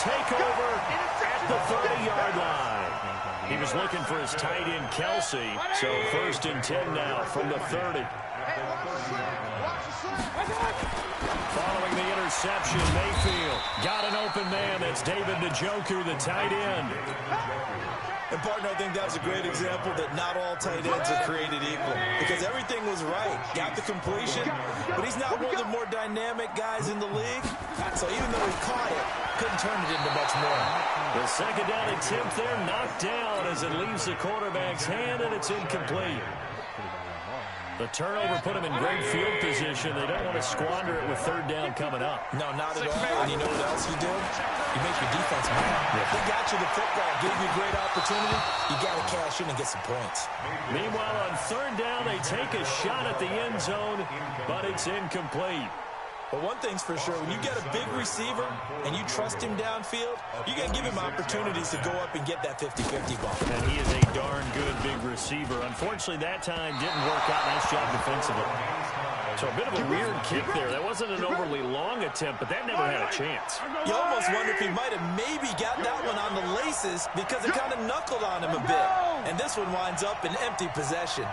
take over at the 30-yard line. He was looking for his tight end, Kelsey. So 1st and 10 now from the 30. Following the interception, Mayfield got an open man. That's David Njoku, the tight end. And, partner, I think that's a great example that not all tight ends are created equal, because everything was right. Got the completion, but he's not one of the more dynamic guys in the league. So even though he caught it, couldn't turn it into much more. The second down attempt there knocked down as it leaves the quarterback's hand, and it's incomplete. The turnover put him in great field position. They don't want to squander it with 3rd down coming up. No, not at all. And you know what else you do? You make your defense mad. They got you the football, gave you a great opportunity. You got to cash in and get some points. Meanwhile, on 3rd down, they take a shot at the end zone, but it's incomplete. But one thing's for sure, when you get a big receiver and you trust him downfield, you got to give him opportunities to go up and get that 50-50 ball. And he is a darn good big receiver. Unfortunately, that time didn't work out. Nice job defensively. So a bit of a weird kick there. That wasn't an overly long attempt, but that never had a chance. You almost wonder if he might have maybe got that one on the laces because it kind of knuckled on him a bit. And this one winds up in empty possession.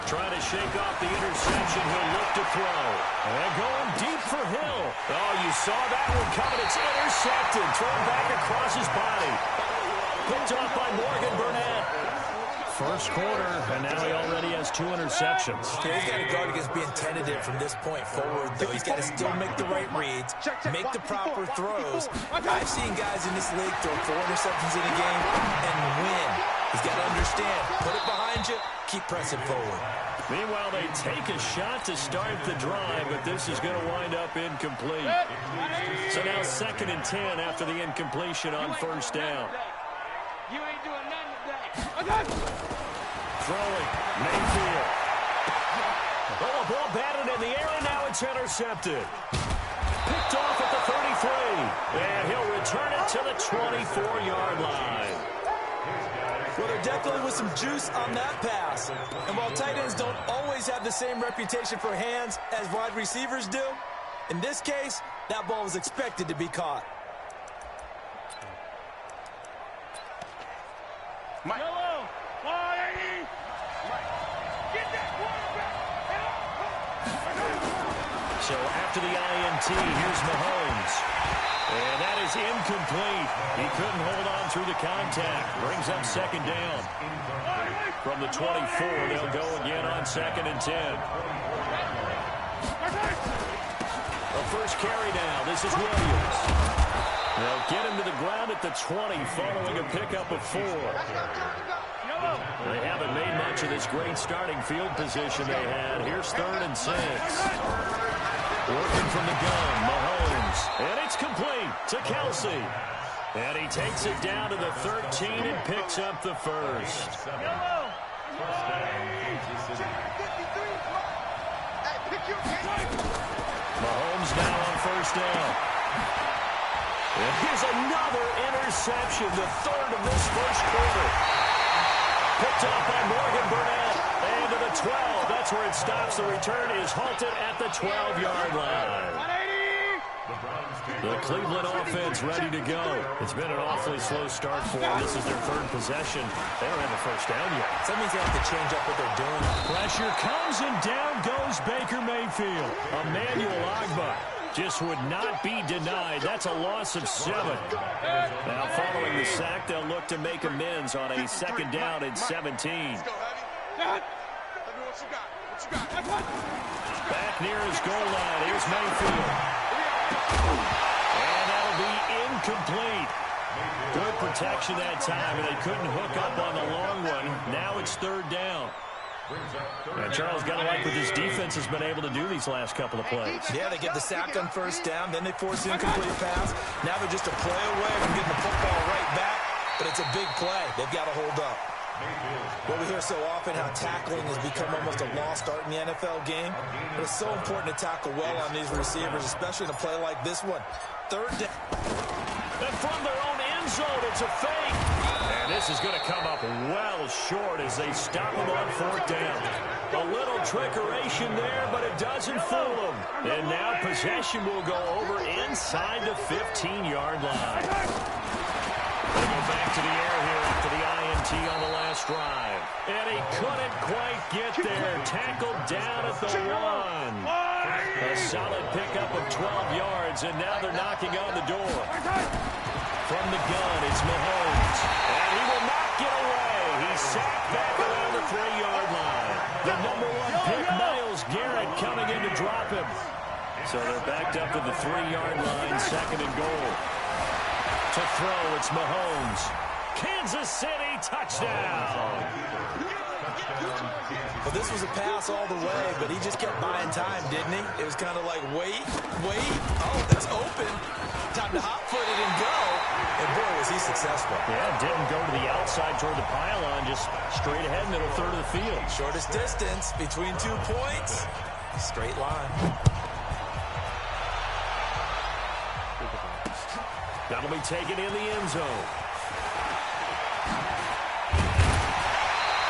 Trying to shake off the interception. He'll look to throw. And going deep for Hill. Oh, you saw that one coming. It's intercepted. Thrown back across his body. Picked off by Morgan Burnett. First quarter, and now he already has 2 interceptions. Okay, he's got to guard against being tentative from this point forward, though. He's got to still make the right reads, make the proper throws. I've seen guys in this league throw 4 interceptions in a game and win. He's got to understand, put it behind you, keep pressing forward. Meanwhile, they take a shot to start the drive, but this is going to wind up incomplete. So now 2nd and 10 after the incompletion on 1st down. You ain't doing nothing today. Throwing, Mayfield. Oh, a ball batted in the air, and now it's intercepted. Picked off at the 33, and he'll return it to the 24-yard line. Well, there definitely was some juice on that pass. And while tight ends don't always have the same reputation for hands as wide receivers do, in this case, that ball was expected to be caught. Mike. Yellow. Get that quarterback. So after the INT, here's Mahomes. And that is incomplete. He couldn't hold on through the contact. Brings up 2nd down. From the 24, they'll go again on 2nd and 10. The first carry now. This is Williams. They'll get him to the ground at the 20 following a pickup of 4. They haven't made much of this great starting field position they had. Here's 3rd and 6. Working from the gun, Mahomes. And it's complete to Kelsey. And he takes it down to the 13 and picks up the first. Mahomes now on 1st down. And here's another interception, the 3rd of this first quarter. Picked off by Morgan Burnett. And to the 12. That's where it stops. The return is halted at the 12-yard line. The Cleveland offense ready to go. It's been an awfully slow start for them. This is their 3rd possession. They don't have a first down yet. So that means they have to change up what they're doing. Pressure comes, and down goes Baker Mayfield. Emmanuel Ogbah just would not be denied. That's a loss of 7. Now following the sack, they'll look to make amends on a 2nd down and 17. Back near his goal line. Here's Mayfield. And that'll be incomplete. Good protection that time, and they couldn't hook up on the long one. Now it's 3rd down. And Charles, got to like what this defense has been able to do these last couple of plays. Yeah, they get the sack on 1st down, then they force the incomplete pass. Now they're just a play away from getting the football right back, but it's a big play. They've got to hold up. Well, we hear so often how tackling has become almost a lost art in the NFL game, but it's so important to tackle well on these receivers, especially in a play like this one. 3rd down. And from their own end end zone. It's a fake. And this is going to come up well short as they stop him on 4th down. A little trickeration there, but it doesn't fool him. And now possession will go over inside the 15-yard line. They go back to the air here after the INT on the last drive. And he couldn't quite get there. Tackled down at the 1. A solid pickup of 12 yards, and now they're knocking on the door. From the gun, it's Mahomes. And he will not get away. He's sacked back around the 3-yard line. The number 1 pick, Myles Garrett, coming in to drop him. So they're backed up to the 3-yard line, 2nd and goal. To throw, it's Mahomes. Kansas City, touchdown. Well, this was a pass all the way, but he just kept buying time, didn't he? It was kind of like, wait. Oh, it's open. Time to hot-foot it and go. And, boy, was he successful. Yeah, didn't go to the outside toward the pylon, just straight ahead, middle third of the field. Shortest distance between 2 points. Straight line. That'll be taken in the end zone.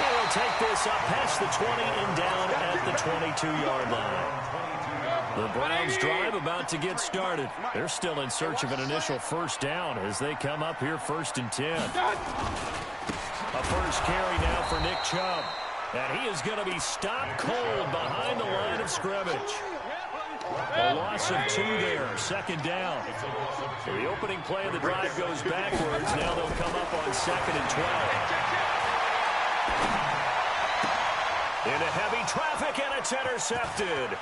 They'll take this up past the 20 and down at the 22-yard line. The Browns drive about to get started. They're still in search of an initial 1st down as they come up here 1st and 10. A first carry now for Nick Chubb. And he is going to be stopped cold behind the line of scrimmage. A loss of 2 there, 2nd down. So the opening play of the drive goes backwards. Now they'll come up on 2nd and 12. Into heavy traffic, and it's intercepted.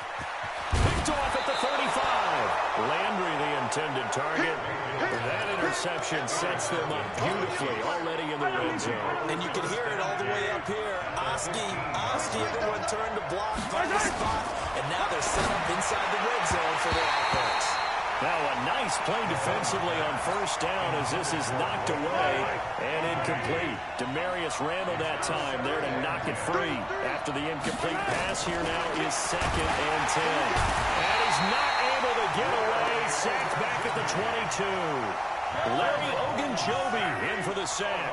Picked off at the 35. Landry, the intended target. That interception sets them up beautifully already in the red zone. And you can hear it all the way up here. Oski, everyone turned to block, find the spot, and now they're set up inside the red zone for their offense. Now a nice play defensively on 1st down as this is knocked away and incomplete. Demarius Randall that time there to knock it free. After the incomplete pass, here now is 2nd and 10. And he's not able to get away. Sacked back at the 22. Larry Ogunjobi in for the sack.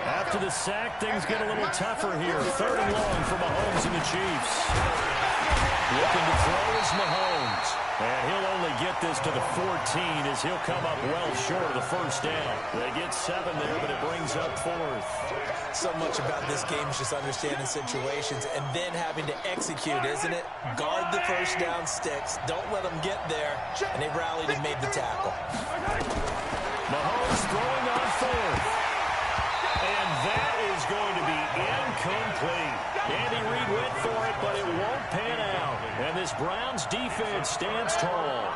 After the sack, things get a little tougher here. 3rd and long for Mahomes and the Chiefs. Looking to throw is Mahomes. And he'll only get this to the 14 as he'll come up well short of the 1st down. They get 7 there, but it brings up 4th. So much about this game is just understanding situations and then having to execute, isn't it? Guard the 1st down sticks. Don't let them get there. And they rallied and made the tackle. Mahomes throwing on 4th. And that is going to be incomplete. Andy Reid went for it, but it won't pan out. And this Browns defense stands tall.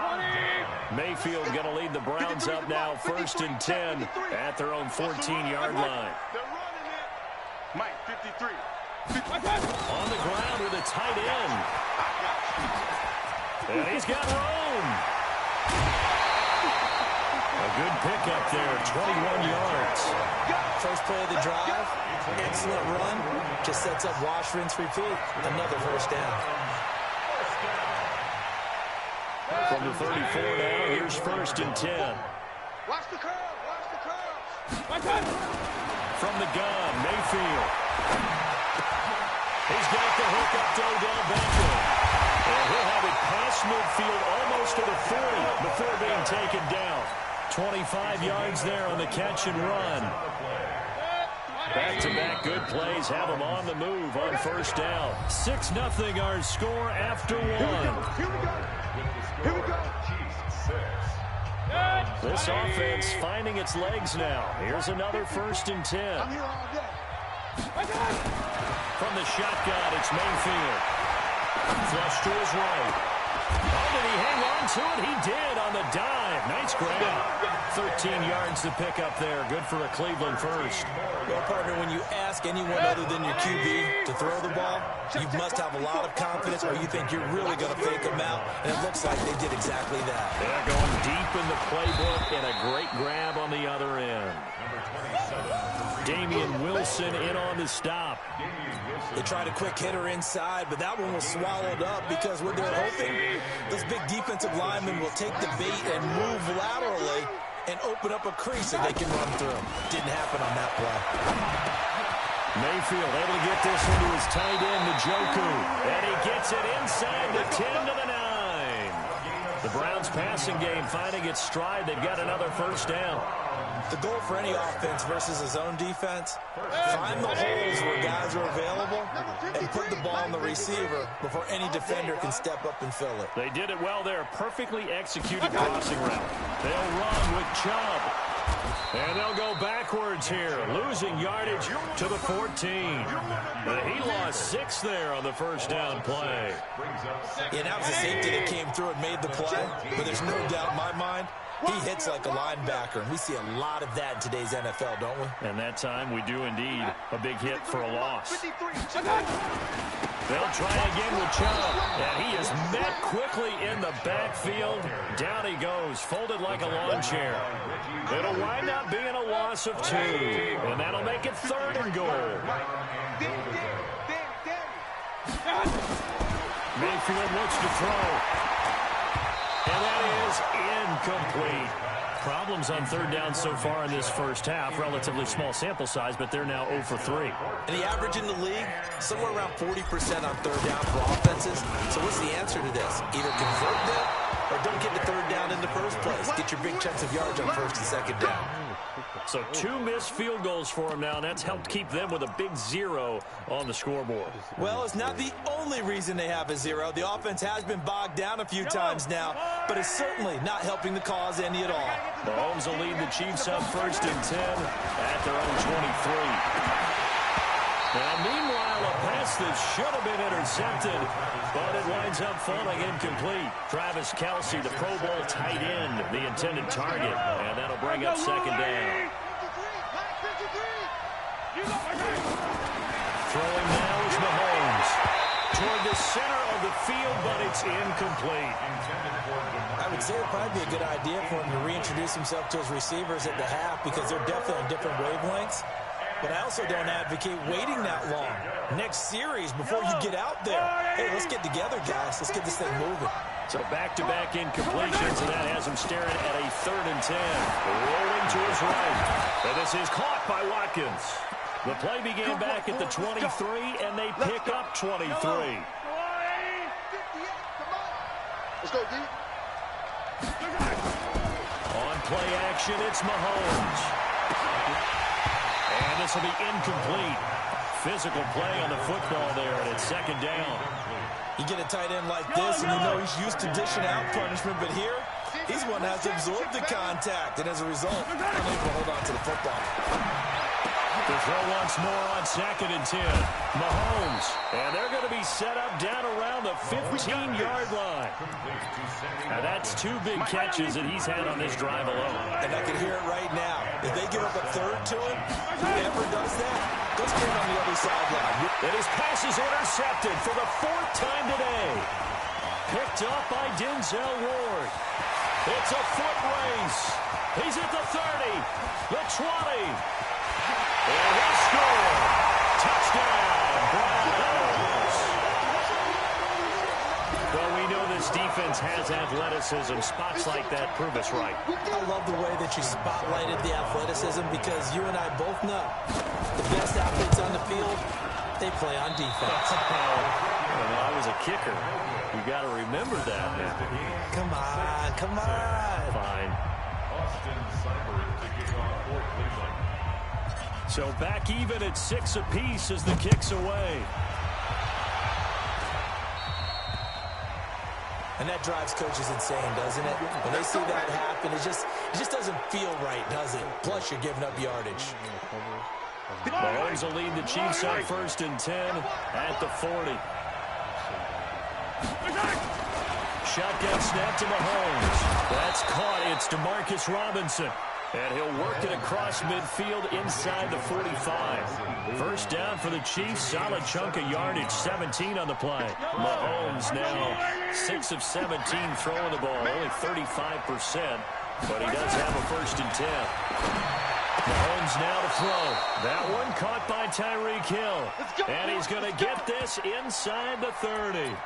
Mayfield going to lead the Browns up now, 1st and 10 at their own 14-yard line. Mike, 53. On the ground with a tight end. And he's got room. A good pickup there, 21 yards. First play of the drive, excellent run. Just sets up wash, rinse, repeat. Another 1st down. From the 34 now, here's 1st and 10. Watch the curve. From the gun, Mayfield. He's got the hook up to Odell Beckham. And he'll have it past midfield almost to the 40 before being taken down. 25 yards there on the catch and run. Back-to-back good plays have them on the move on 1st down. 6-0 our score after 1. Here we go. This offense finding its legs now. Here's another 1st and 10. I'm here all day. From the shotgun, it's Mayfield. Flush to his right. Oh, did he hang on to it? He did on the dive. Nice grab. 13 yards to pick up there. Good for a Cleveland first. Well, partner, when you ask anyone other than your QB to throw the ball, you must have a lot of confidence or you think you're really going to fake them out. And it looks like they did exactly that. They're going deep in the playbook and a great grab on the other end. Damian Wilson in on the stop. They tried a quick hitter inside, but that one was swallowed up because what they're hoping, those big defensive linemen will take the bait and move laterally and open up a crease that they can run through. Didn't happen on that play. Mayfield able to get this into his tight end, Njoku. And he gets it inside the 10 to the 9. The Browns passing game finding its stride. They've got another first down. The goal for any offense versus a zone defense, find the holes where guys are available and put the ball on the receiver before any defender can step up and fill it. They did it well there. Perfectly executed crossing route. They'll run with Chubb. And they'll go backwards here, losing yardage to the 14. He lost 6 there on the first down play. Yeah, that was a safety that came through and made the play, but there's no doubt in my mind, he hits like a linebacker, and we see a lot of that in today's NFL, don't we? And that time we do indeed a big hit for a loss. They'll try again with Chubb, and he is met quickly in the backfield. Down he goes, folded like a lawn chair. It'll wind up being a loss of 2, and that'll make it 3rd and goal. Mayfield looks to throw. And that is incomplete. Problems on 3rd down so far in this first half. Relatively small sample size, but they're now 0 for 3. And the average in the league, somewhere around 40% on 3rd down for offenses. So what's the answer to this? Either convert them or don't get the 3rd down in the first place. Get your big chunks of yards on 1st and 2nd down. So 2 missed field goals for him now, and that's helped keep them with a big 0 on the scoreboard. Well, it's not the only reason they have a 0. The offense has been bogged down a few times now, but it's certainly not helping the cause any at all. Mahomes will lead the Chiefs up 1st and 10 at their own 23. Now, meanwhile, a pass that should have been intercepted, but it winds up falling incomplete. Travis Kelce, the Pro Bowl tight end, the intended target, and that'll bring up 2nd down. Throwing now is Mahomes. Toward the center of the field, but it's incomplete. I would say it would probably be a good idea for him to reintroduce himself to his receivers at the half because they're definitely on different wavelengths. But I also don't advocate waiting that long. Next series, before you get out there, hey, let's get together, guys. Let's get this thing moving. So back-to-back incompletions, and that has him staring at a 3rd and 10. Rolling to his right. And this is caught by Watkins. The play began back at the 23, and they pick up 23. Let's go, D. On play action, it's Mahomes. And this will be incomplete. Physical play on the football there, and it's 2nd down. You get a tight end like this, and you know he's used to dishing out punishment, but here, he's one that has to absorb the contact, and as a result, unable to hold on to the football. The throw once more on 2nd and 10. Mahomes, and they're going to be set up down around the 15-yard line. Now that's 2 big catches that he's had on this drive alone. And I can hear it right now. If they give up a 3rd to him, whoever does that, goes clear on the other sideline. And his pass is intercepted for the 4th time today. Picked up by Denzel Ward. It's a foot race. He's at the 30, the 20. And he scored. Touchdown, Browns. Well, we know this defense has athleticism. Spots like that prove us right. I love the way that you spotlighted the athleticism because you and I both know the best athletes on the field, they play on defense. When I was a kicker, you got to remember that now. Come on, come on. Fine. So back even at 6 apiece as the kick's away. And that drives coaches insane, doesn't it? When they see that happen, it just doesn't feel right, does it? Plus, you're giving up yardage. Mahomes will lead the Chiefs on 1st and 10 at the 40. Shotgun snap to Mahomes. That's caught. It's DeMarcus Robinson. And he'll work it across midfield inside the 45. First down for the Chiefs. Solid chunk of yardage. 17 on the play. Mahomes now 6 of 17 throwing the ball. Only 35%. But he does have a 1st and 10. Mahomes now to throw. That one caught by Tyreek Hill. And he's going to get this inside the 30.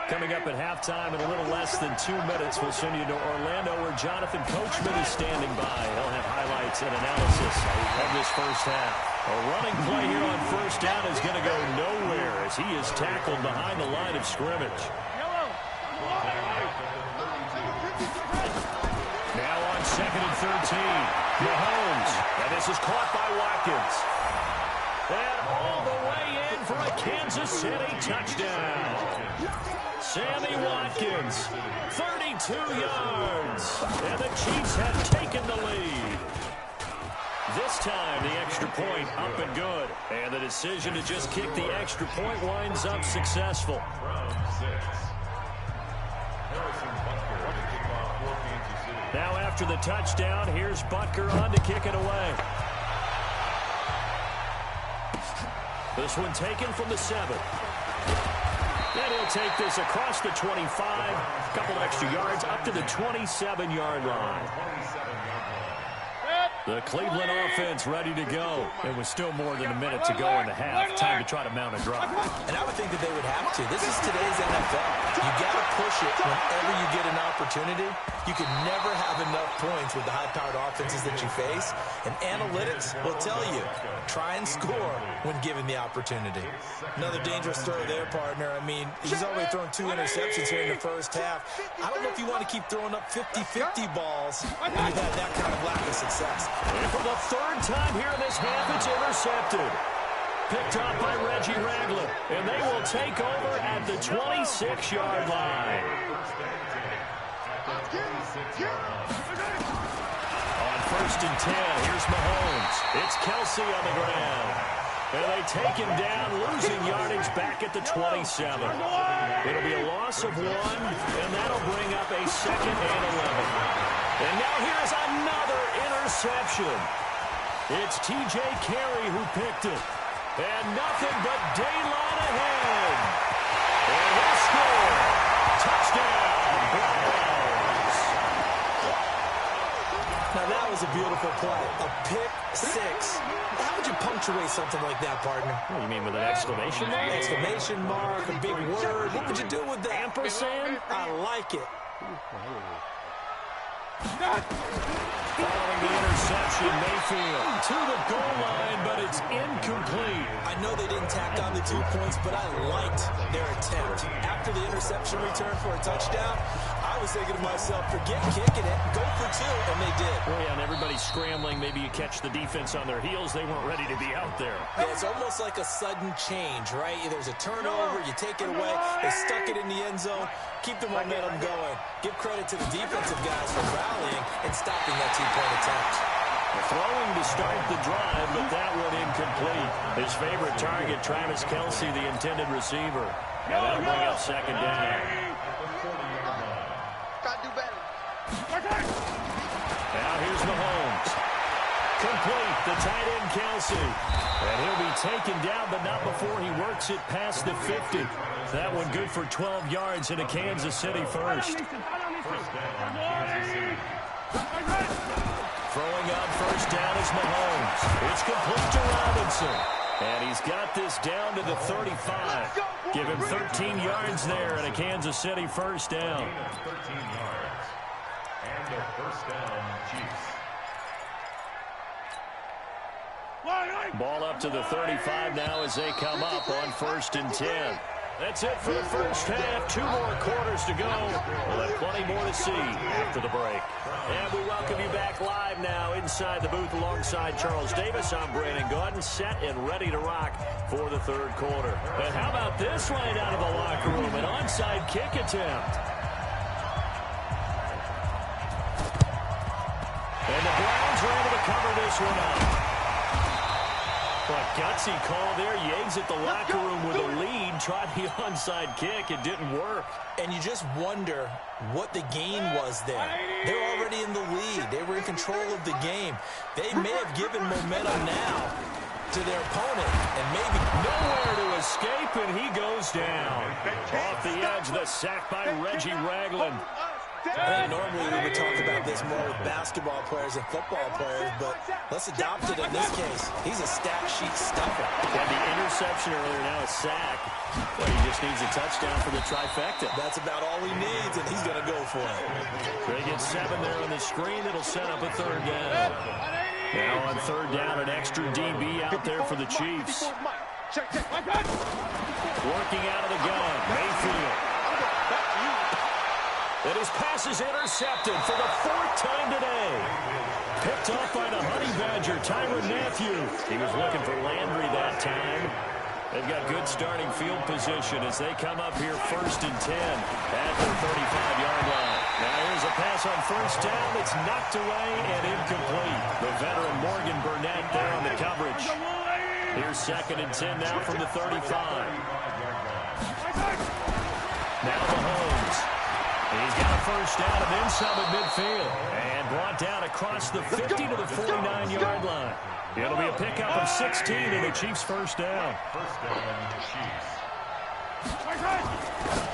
Coming up at halftime in a little less than 2 minutes, we'll send you to Orlando where Jonathan Coachman is standing by. He'll have highlights and analysis of this first half. A running play here on first down is going to go nowhere as he is tackled behind the line of scrimmage. Now on 2nd and 13, Mahomes, and this is caught by Watkins. And all the way in for a Kansas City touchdown. Sammy Watkins, 32 yards, and the Chiefs have taken the lead. This time, the extra point up and good, and the decision to just kick the extra point winds up successful. Now after the touchdown, here's Butker on to kick it away. This one taken from the 7. And he'll take this across the 25, a couple extra yards up to the 27-yard line. The Cleveland offense ready to go. It was still more than a minute to go in the half. Time to try to mount a drive. And I would think that they would have to. This is today's NFL. You got to push it whenever you get an opportunity. You can never have enough points with the high-powered offenses that you face. And analytics will tell you, try and score when given the opportunity. Another dangerous throw there, partner. I mean, he's already thrown 2 interceptions here in the first half. I don't know if you want to keep throwing up 50-50 balls when you've had that kind of lack of success. And for the 3rd time here in this half, it's intercepted. Picked up by Reggie Ragland. And they will take over at the 26-yard line. On 1st and 10, here's Mahomes. It's Kelsey on the ground. And they take him down, losing yardage back at the 27. It'll be a loss of 1, and that'll bring up a 2nd and 11. And now here's another interception. It's T.J. Carey who picked it. And nothing but daylight ahead. And he'll score. Touchdown, Browns. Now that was a beautiful play. A pick 6. How would you punctuate something like that, partner? What do you mean, with an exclamation mark? Exclamation mark, a big word. What would you do with that? Ampersand? I like it. Following the interception, Mayfield to the goal line, but it's incomplete. I know they didn't tack on the 2 points, but I liked their attempt. After the interception return for a touchdown, I was thinking to myself, forget kicking it, go for 2, and they did. Well, yeah, and everybody's scrambling. Maybe you catch the defense on their heels. They weren't ready to be out there. Yeah, it's almost like a sudden change, right? There's a turnover, you take it away, they stuck it in the end zone. Keep the momentum going. Give credit to the defensive guys for rallying and stopping that 2-point attempt. Throwing to start the drive, but that one incomplete. His favorite target, Travis Kelce, the intended receiver. And that'll bring up 2nd down. Gotta do better. Now here's Mahomes. Complete, the tight end Kelce. And he'll be taken down, but not before he works it past the 50. That one good for 12 yards in a Kansas City first. Throwing on first down is Mahomes. It's complete to Robinson. And he's got this down to the 35. Give him 13 yards there and a Kansas City first down. 13 yards. And a first down, Chiefs. Ball up to the 35 now as they come up on 1st and 10. That's it for the first half. 2 more quarters to go. We'll have plenty more to see after the break. And we welcome you back live now inside the booth alongside Charles Davis. I'm Brandon Gordon, set and ready to rock for the 3rd quarter. And how about this right out of the locker room? An onside kick attempt. And the Browns are able to cover this one up. What gutsy call there. You exit the locker room with a lead. Tried the onside kick. It didn't work. And you just wonder what the gain was there. They're already in the lead. They were in control of the game. They may have given momentum now to their opponent. And maybe nowhere to escape, and he goes down. Off the edge, the sack by Reggie Ragland. I think normally we would talk about this more with basketball players and football players, but let's adopt it in this case. He's a stat sheet stuffer. Had the interception earlier, now a sack. But he just needs a touchdown for the trifecta. That's about all he needs, and he's going to go for it. They get 7 there on the screen. It'll set up a third down. Now on third down, an extra DB out there for the Chiefs. Working out of the gun, Mayfield. And his pass is intercepted for the 4th time today. Picked off by the Honey Badger, Tyrann Mathieu. He was looking for Landry that time. They've got good starting field position as they come up here 1st and 10 at their 35-yard line. Now here's a pass on first down. It's knocked away and incomplete. The veteran Morgan Burnett there on the coverage. Here's 2nd and 10 now from the 35. Now Mahomes. He's got a first down and then some at midfield. And brought down across the 50 to the 49-yard line. It'll be a pickup of 16 and the Chiefs' first down. First down, Chiefs.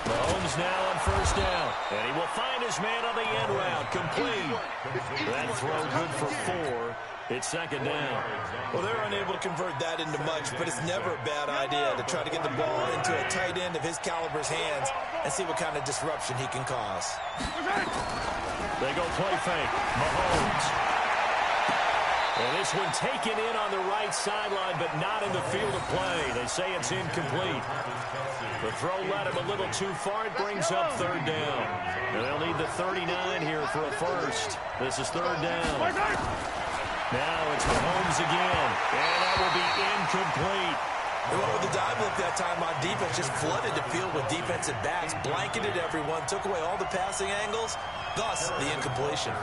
Mahomes now on first down. And he will find his man on the end route. Complete. That throw good for 4. It's 2nd down. Well, they're unable to convert that into much, but it's never a bad idea to try to get the ball into a tight end of his caliber's hands and see what kind of disruption he can cause. They go play fake. Mahomes. And this one taken in on the right sideline, but not in the field of play. They say it's incomplete. The throw led him a little too far. It brings up 3rd down. And they'll need the 39 here for a first. This is 3rd down. Now it's Mahomes again. And that will be incomplete. They went with the dive look that time on defense, just flooded the field with defensive backs, blanketed everyone, took away all the passing angles, thus the incompletion.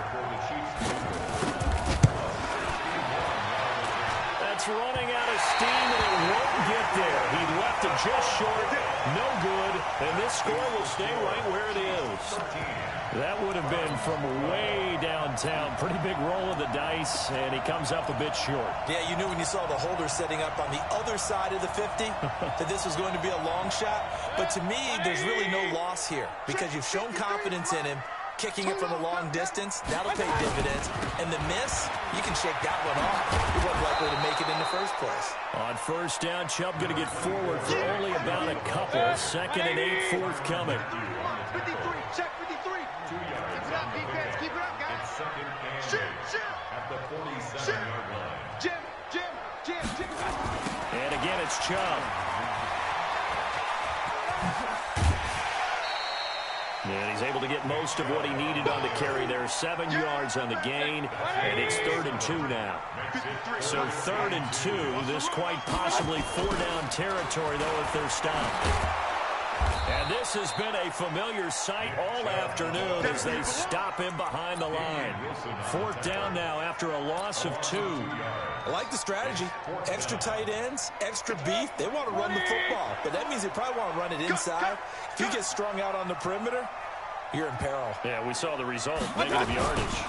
That's running out of steam, and it won't get there. He left it just short, no good, and this score will stay right where it is. That would have been from way downtown. Pretty big roll of the dice, and he comes up a bit short. Yeah, you knew when you saw the holder setting up on the other side of the 50 that this was going to be a long shot. But to me, there's really no loss here because you've shown confidence in him. Kicking it from a long distance, that'll pay dividends. And the miss, you can shake that one off. He wasn't likely to make it in the first place. On first down, Chubb going to get forward for only about a couple. 2nd and 8 forthcoming. 53, check 53. 2 yards. Keep it up, defense. Keep it up, guys. It's 2nd and Shoot, shoot. at the 47-yard line. Jim. And again, it's Chubb. And he's able to get most of what he needed on the carry there. 7 yards on the gain, and it's 3rd and 2 now. So 3rd and 2, this quite possibly 4-down territory, though, if they're stopped. And this has been a familiar sight all afternoon as they stop him behind the line. 4th down now after a loss of 2. I like the strategy. Extra tight ends, extra beef. They want to run the football, but that means they probably want to run it inside. If you get strung out on the perimeter, you're in peril. Yeah, we saw the result. Negative yardage.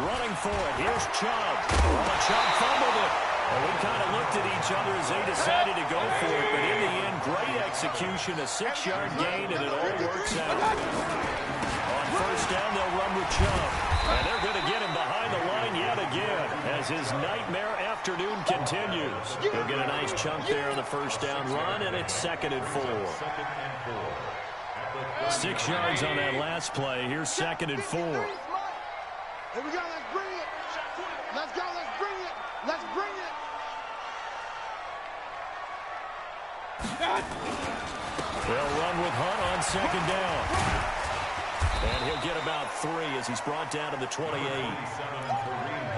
Running for it. Here's Chubb. Well, Chubb fumbled it. And we kind of looked at each other as they decided to go for it. But in the end, great execution, a 6-yard gain, and it all works out. On first down, they'll run with Chubb. And they're going to get him behind the line yet again as his nightmare afternoon continues. He'll get a nice chunk there on the first down run, and it's 2nd and 4. 6 yards on that last play. Here's 2nd and 4. Here we go. Let's bring it. Let's go. Let's bring it. Let's bring it. They'll run with Hunt on 2nd down. And he'll get about 3 as he's brought down to the 28.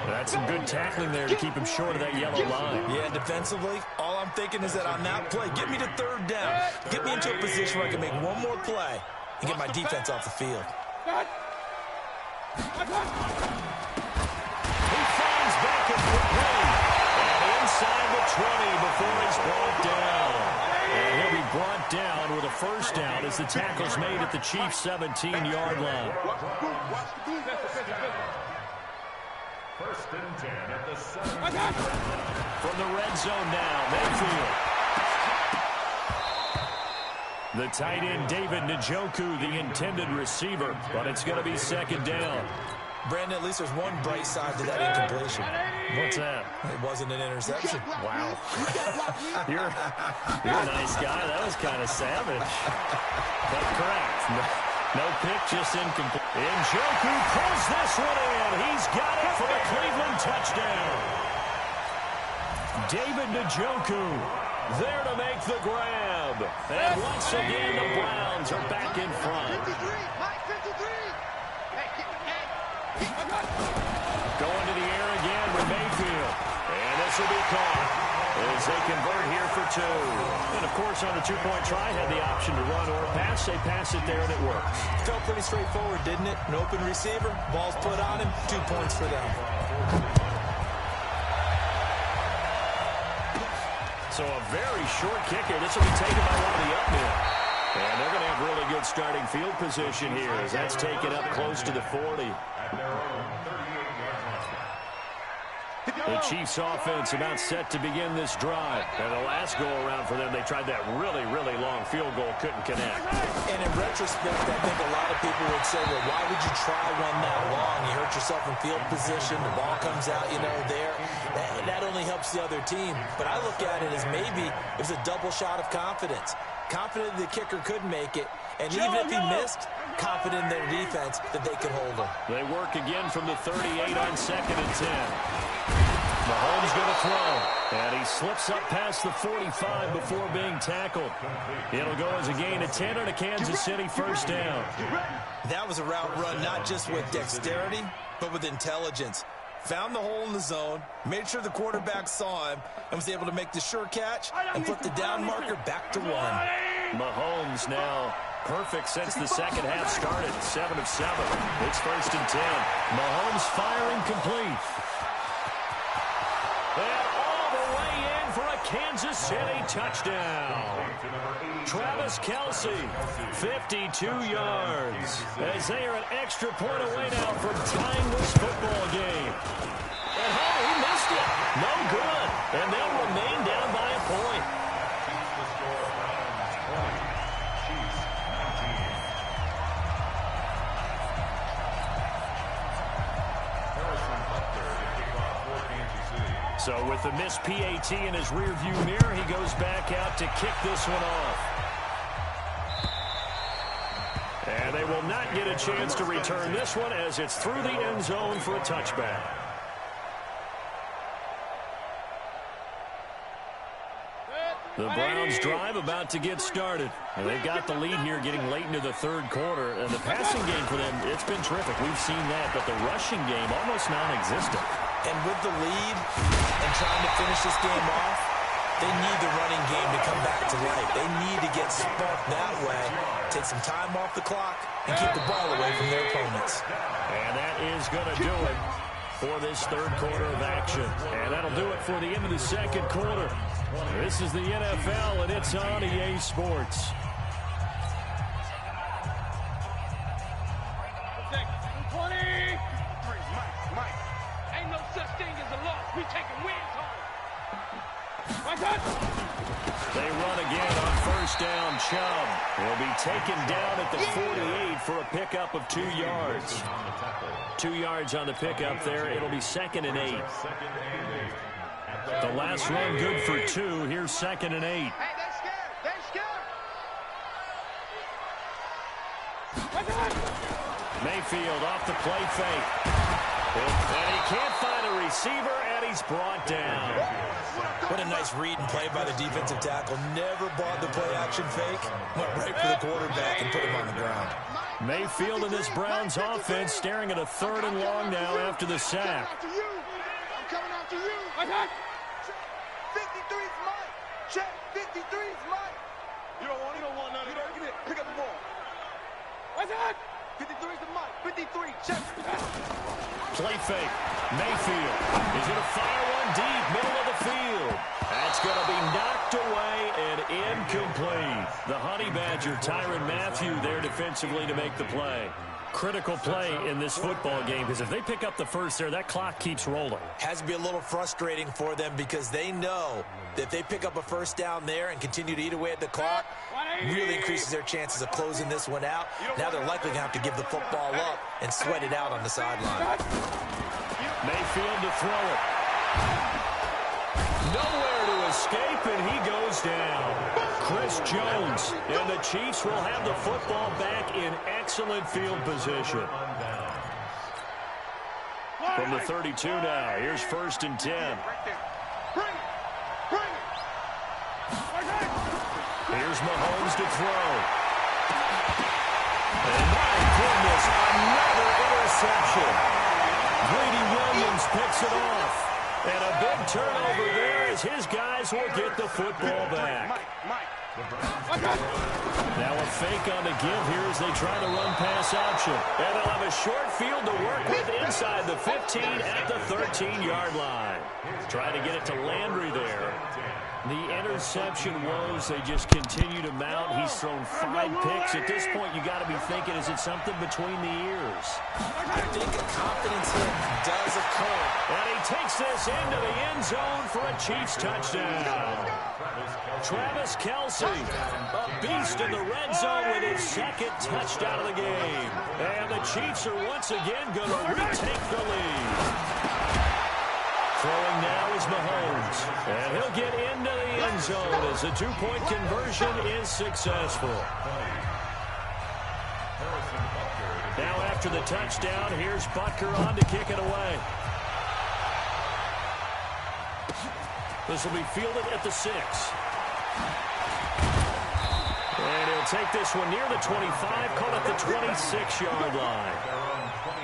That's some good tackling there to keep him short of that yellow line. Yeah, defensively, all I'm thinking is that on that play, get me to 3rd down. Get me into a position where I can make one more play and get my defense off the field. He finds Beckham for pain. And inside the 20 before he's brought down. And he'll be brought down with a first down as the tackle's made at the Chiefs' 17-yard line. 1st and 10 at the 7. From the red zone now, Mayfield. The tight end, David Njoku, the intended receiver, but it's going to be second down. Brandon, at least there's one bright side to that incompletion. What's that? It wasn't an interception. Wow. You're a nice guy. That was kind of savage. But correct. No pick, just incomplete. Njoku pulls this one in. He's got it for a Cleveland touchdown. David Njoku there to make the grab. And once again, the Browns are back in front. 53, Mike, 53. Going to the air again with Mayfield. And this will be caught as they convert here for two. And, of course, on the two-point try, had the option to run or pass. They pass it there, and it works. Felt pretty straightforward, didn't it? An open receiver, ball's put on him, 2 points for them. So a very short kicker. This will be taken by one of the up men. And they're going to have really good starting field position here as that's taken up close to the 40. The Chiefs offense about set to begin this drive. And the last go-around for them, they tried that really, really long field goal, couldn't connect. And in retrospect, I think a lot of people would say, well, why would you try one that long? You hurt yourself in field position. The ball comes out, there. That only helps the other team. But I look at it as maybe it was a double shot of confidence. Confident the kicker could make it. And even if he missed, confident in their defense that they could hold him. They work again from the 38 on 2nd and 10. Mahomes going to throw, and he slips up past the 45 before being tackled. It'll go as a gain of 10 and a Kansas City first down. That was a route run not just with dexterity, but with intelligence. Found the hole in the zone, made sure the quarterback saw him, and was able to make the sure catch and flip the down marker back to 1. Mahomes now perfect since the second half started, 7 of 7. It's 1st and 10. Mahomes firing complete. And all the way in for a Kansas City touchdown. Travis Kelce, 52 yards. As they are an extra point away now from tying this football game. And he missed it. No good. And they'll remain down by a point. So with the missed PAT in his rearview mirror, he goes back out to kick this one off. And they will not get a chance to return this one as it's through the end zone for a touchback. The Browns drive about to get started. And they've got the lead here getting late into the 3rd quarter. And the passing game for them, it's been terrific. We've seen that. But the rushing game almost non-existent. And with the lead and trying to finish this game off, they need the running game to come back to life. They need to get sparked that way, take some time off the clock, and keep the ball away from their opponents. And that is going to do it for this 3rd quarter of action. And that'll do it for the end of the 2nd quarter. This is the NFL, and it's on EA Sports. They run again on 1st down. Chubb will be taken down at the 48 for a pickup of 2 yards. 2 yards on the pickup there. It'll be 2nd and 8. The last run good for 2. Here's 2nd and 8. Hey, they're scared. They're scared. Mayfield off the play fake. And he can't find a receiver, and he's brought down. What a nice read and play by the defensive tackle. Never bought the play-action fake. Went right for the quarterback and put him on the ground. Mayfield and this Browns offense staring at a 3rd and long now after the sack. I'm coming after you. 53's mine. Check. 53's mine. You don't want none. You don't get it. Pick up the ball. What's that? 53's the mic. 53. Check. Play fake. Mayfield is going to fire one deep, middle of the field. That's going to be knocked away and incomplete. The Honey Badger, Tyrann Mathieu, there defensively to make the play. Critical play in this football game, because if they pick up the first there, that clock keeps rolling. Has to be a little frustrating for them because they know that if they pick up a first down there and continue to eat away at the clock, really increases their chances of closing this one out. Now they're likely going to have to give the football up and sweat it out on the sideline. Mayfield to throw it. Nowhere to escape, and he goes down. Chris Jones, and the Chiefs will have the football back in excellent field position. From the 32 now, here's 1st and 10. Here's Mahomes to throw. And my goodness, another interception. Greedy Williams picks it off. And a big turnover there as his guys will get the football back. Now a fake on the give here as they try to run pass option. And they'll have a short field to work with inside the 15 at the 13-yard line. Try to get it to Landry there. The interception woes, they just continue to mount. He's thrown 5 picks. At this point, you got to be thinking, is it something between the ears? I think a confidence hit does occur. And he takes this into the end zone for a Chiefs touchdown. Travis Kelce, a beast in the red zone with his 2nd touchdown of the game. And the Chiefs are once again going to retake the lead. Throwing now is Mahomes. And he'll get into the end zone as the 2-point conversion is successful. Now after the touchdown, here's Butker on to kick it away. This will be fielded at the 6. And he'll take this one near the 25, call it the 26-yard line.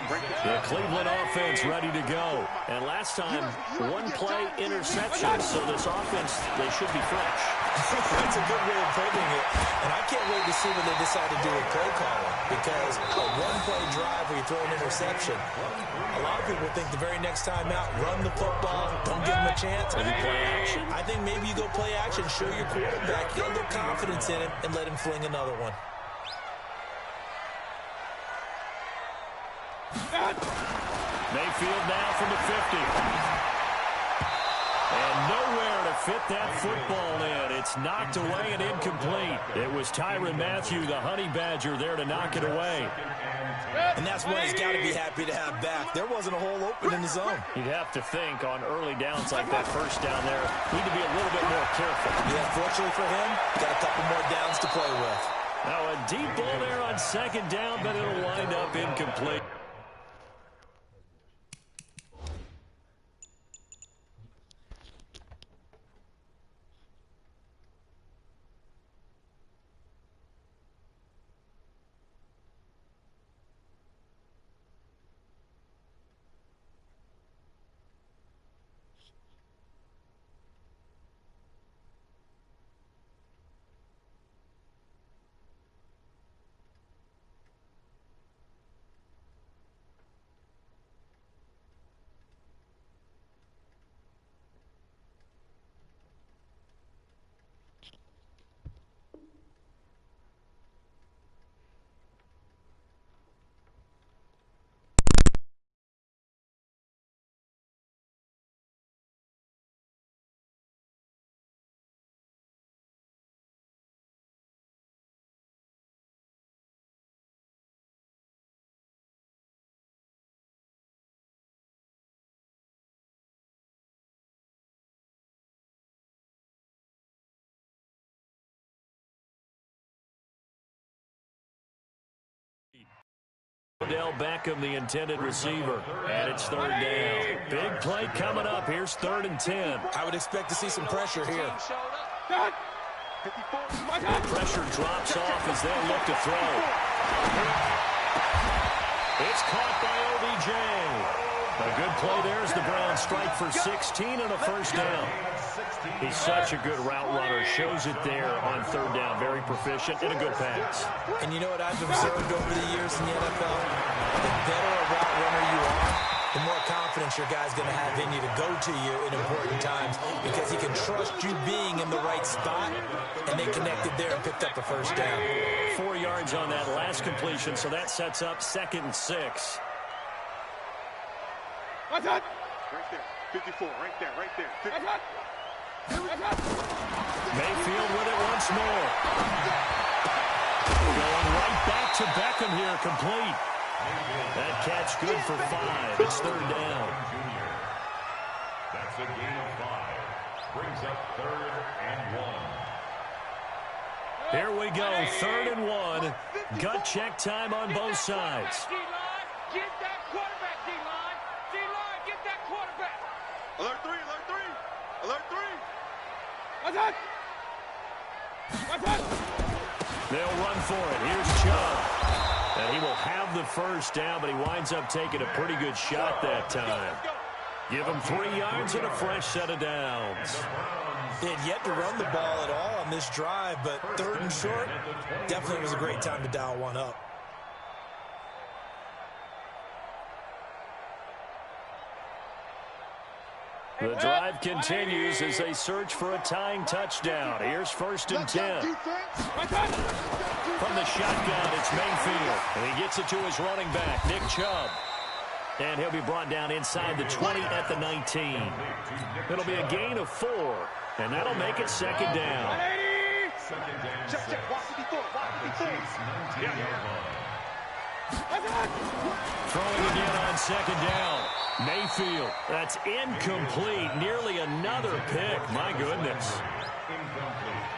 The Cleveland offense ready to go. And last time, 1-play interception, so this offense, they should be fresh. That's a good way of putting it. And I can't wait to see what they decide to do with play calling. Because a 1-play drive where you throw an interception, a lot of people think the very next time out, run the football, don't give them a chance. Maybe play action. I think maybe you go play action, show your quarterback, get a little confidence in him, and let him fling another one. Mayfield now from the 50. And nowhere to fit that football in. It's knocked away and incomplete. It was Tyrann Mathieu, the Honey Badger, there to knock it away. And that's one he's got to be happy to have back. There wasn't a hole open in the zone. You'd have to think on early downs like that first down there, need to be a little bit more careful. Yeah, fortunately for him, got a couple more downs to play with. Now a deep ball there on 2nd down, but it'll wind up incomplete. Odell Beckham, the intended receiver, and it's 3rd down. Big play coming up. Here's 3rd and 10. I would expect to see some pressure here. Pressure drops off as they'll look to throw. It's caught by OBJ. A good play there as the Browns strike for 16 and a 1st down. He's such a good route runner. Shows it there on 3rd down. Very proficient and a good pass. And you know what I've observed over the years in the NFL? The better a route runner you are, the more confidence your guy's going to have in you to go to you in important times because he can trust you being in the right spot, and they connected there and picked up a first down. 4 yards on that last completion, so that sets up 2nd and 6. Right there. 54, right there, right there. 50. Mayfield with it once more. Going right back to Beckham here, complete. That catch good for 5. It's 3rd down. That's a gain of 5. Brings up 3rd and 1. Here we go, 3rd and 1. Gut check time on both sides. Get that quarterback, D-line. D-line, get that quarterback. Alert 3, alert 3. Alert 3. They'll run for it. Here's Chubb. And he will have the first down, but he winds up taking a pretty good shot that time. Give him 3 yards and a fresh set of downs. They had yet to run the ball at all on this drive, but 3rd and short, definitely was a great time to dial one up. The drive continues as they search for a tying touchdown. Here's 1st and 10. From the shotgun, it's Mayfield. And he gets it to his running back, Nick Chubb. And he'll be brought down inside the 20 at the 19. It'll be a gain of 4, and that'll make it 2nd down. Check. Watch 54. Throwing again on 2nd down. Mayfield, that's incomplete. Nearly another pick. My goodness.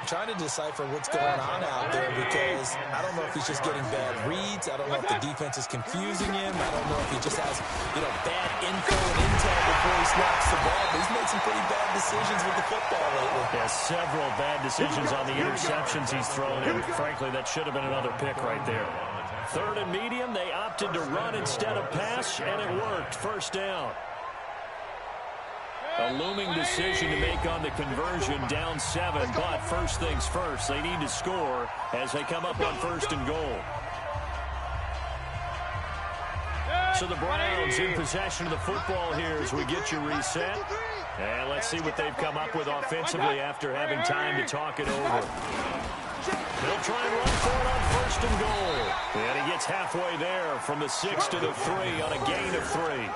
Trying to decipher what's going on out there because I don't know if he's just getting bad reads. I don't know if the defense is confusing him. I don't know if he just has, bad info and intel before he snaps the ball. But he's made some pretty bad decisions with the football lately. Yeah, several bad decisions on the interceptions he's thrown in. Frankly, that should have been another pick right there. 3rd and medium, they opted to run instead of pass, and it worked. First down. A looming decision to make on the conversion, down 7, but first things first, they need to score as they come up on 1st and goal. So the Browns in possession of the football here as we get you reset. And let's see what they've come up with offensively after having time to talk it over. They'll try and run for it on 1st and goal. And he gets halfway there from the 6 to the 3 on a gain of 3.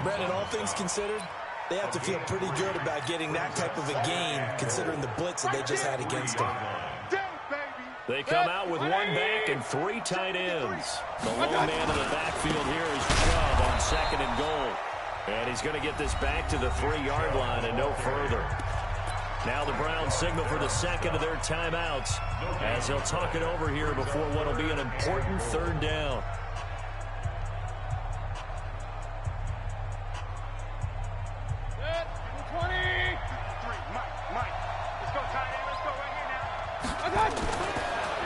Brandon, all things considered, they have to feel pretty good about getting that type of a gain considering the blitz that they just had against them. They come out with 1 back and 3 tight ends. The lone man in the backfield here is Chubb on 2nd and goal. And he's going to get this back to the 3-yard line and no further. Now the Browns signal for the 2nd of their timeouts as they'll talk it over here before what will be an important 3rd down.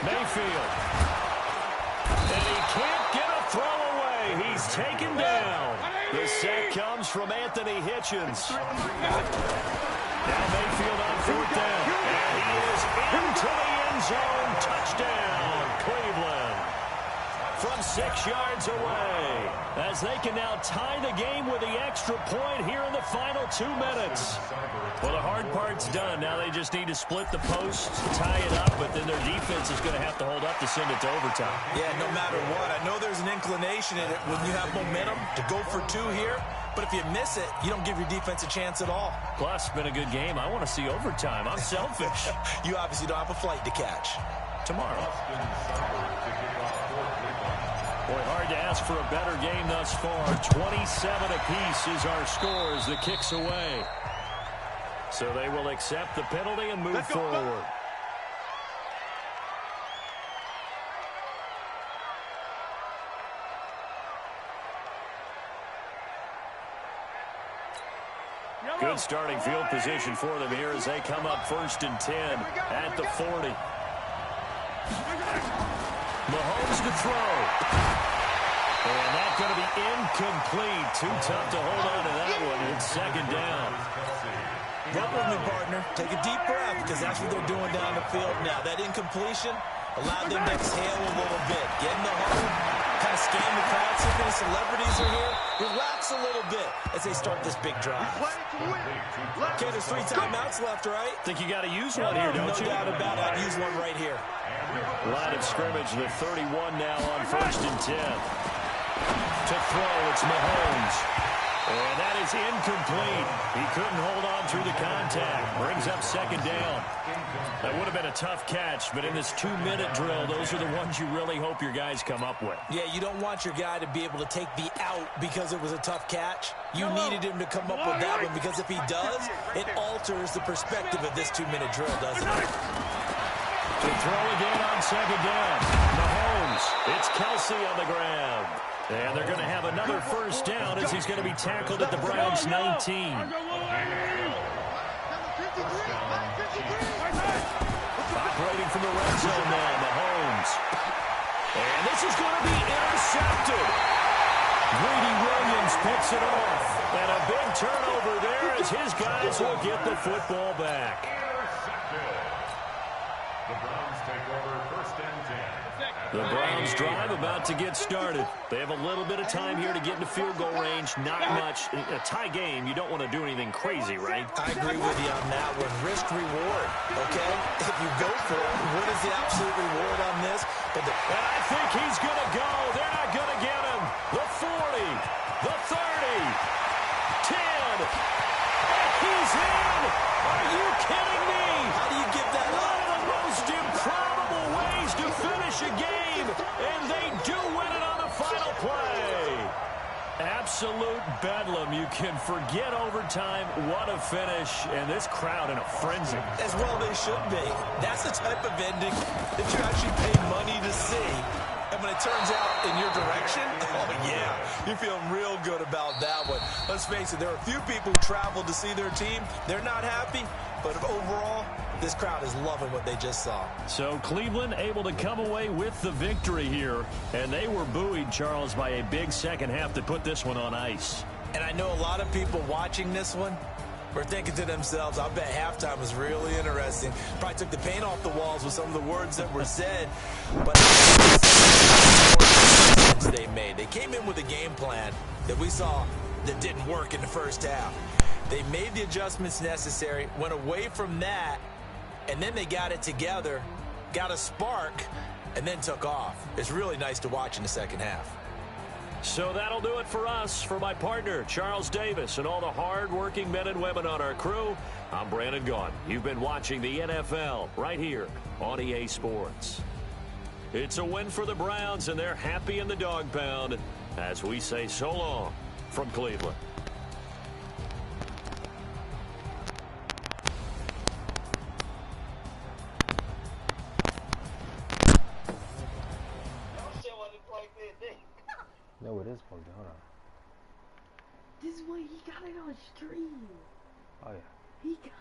Mayfield. And he can't get a throw away. He's taken down. The sack comes from Anthony Hitchens. Now Mayfield on 4th down. And he is into the end zone. Touchdown, Cleveland. From 6 yards away. As they can now tie the game with the extra point here in the final 2 minutes. Well, the hard part's done. Now they just need to split the post, tie it up, but then their defense is going to have to hold up to send it to overtime. Yeah, no matter what. I know there's an inclination in it when you have momentum to go for 2 here, but if you miss it, you don't give your defense a chance at all. Plus, it's been a good game. I want to see overtime. I'm selfish. You obviously don't have a flight to catch. Tomorrow. Boy, hard to ask for a better game thus far. 27 apiece is our score as the kick's away. So they will accept the penalty and move forward. Good starting field position for them here as they come up 1st and 10 at the 40. Mahomes to throw. And that's going to be incomplete. Too tough to hold on to that one. It's 2nd down. Work with me, partner. Take a deep breath because that's what they're doing down the field now. That incompletion allowed them to exhale a little bit. Get in the hole, Kind of scan the crowd, see if any celebrities are here. Relax a little bit as they start this big drive. Okay, there's 3 timeouts left, right? Think you got to use one here, don't you? No doubt about it. I'd use one right here. Line of scrimmage, the 31 now on 1st and 10. To throw, it's Mahomes. And that is incomplete. He couldn't hold on through the contact. Brings up 2nd down. That would have been a tough catch, but in this 2-minute drill, those are the ones you really hope your guys come up with. Yeah, you don't want your guy to be able to take the out because it was a tough catch. You needed him to come up with that one, because if he does, it alters the perspective of this 2-minute drill, doesn't it? To throw again on 2nd down. Mahomes. It's Kelsey on the ground. And they're going to have another 1st down as he's going to be tackled at the Browns' 19. Operating from the red zone now, Mahomes. And this is going to be intercepted. Greedy Williams picks it off. And a big turnover there as his guys will get the football back. The Browns take over 1st and 10. The Browns drive about to get started. They have a little bit of time here to get into field goal range. Not much. A tie game, you don't want to do anything crazy, right? I agree with you on that one. Risk reward, okay? If you go for it, what is the absolute reward on this? And I think he's going to go. They're not going to get him. The 40, the 30, 10. And he's in. Are you kidding me? How do you give that up? One of the most improbable ways to finish a game, and they do win it on the final play. Absolute bedlam. You can forget overtime. What a finish, and this crowd in a frenzy. As well they should be. That's the type of ending that you actually pay money to see. And when it turns out in your direction, oh yeah, you're feeling real good about that one. Let's face it, there are a few people who traveled to see their team. They're not happy, but overall, this crowd is loving what they just saw. So Cleveland able to come away with the victory here, and they were buoyed, Charles, by a big second half to put this one on ice. And I know a lot of people watching this one were thinking to themselves, I bet halftime was really interesting. Probably took the paint off the walls with some of the words that were said. But they made. They came in with a game plan that we saw that didn't work in the 1st half. They made the adjustments necessary, went away from that, and then they got it together, got a spark, and then took off. It's really nice to watch in the 2nd half. So that'll do it for us. For my partner, Charles Davis, and all the hard-working men and women on our crew, I'm Brandon Gaudin. You've been watching the NFL right here on EA Sports. It's a win for the Browns, and they're happy in the dog pound as we say so long from Cleveland. No, it is plugged in. Hold on. This is what he got it on stream. Oh, yeah. He got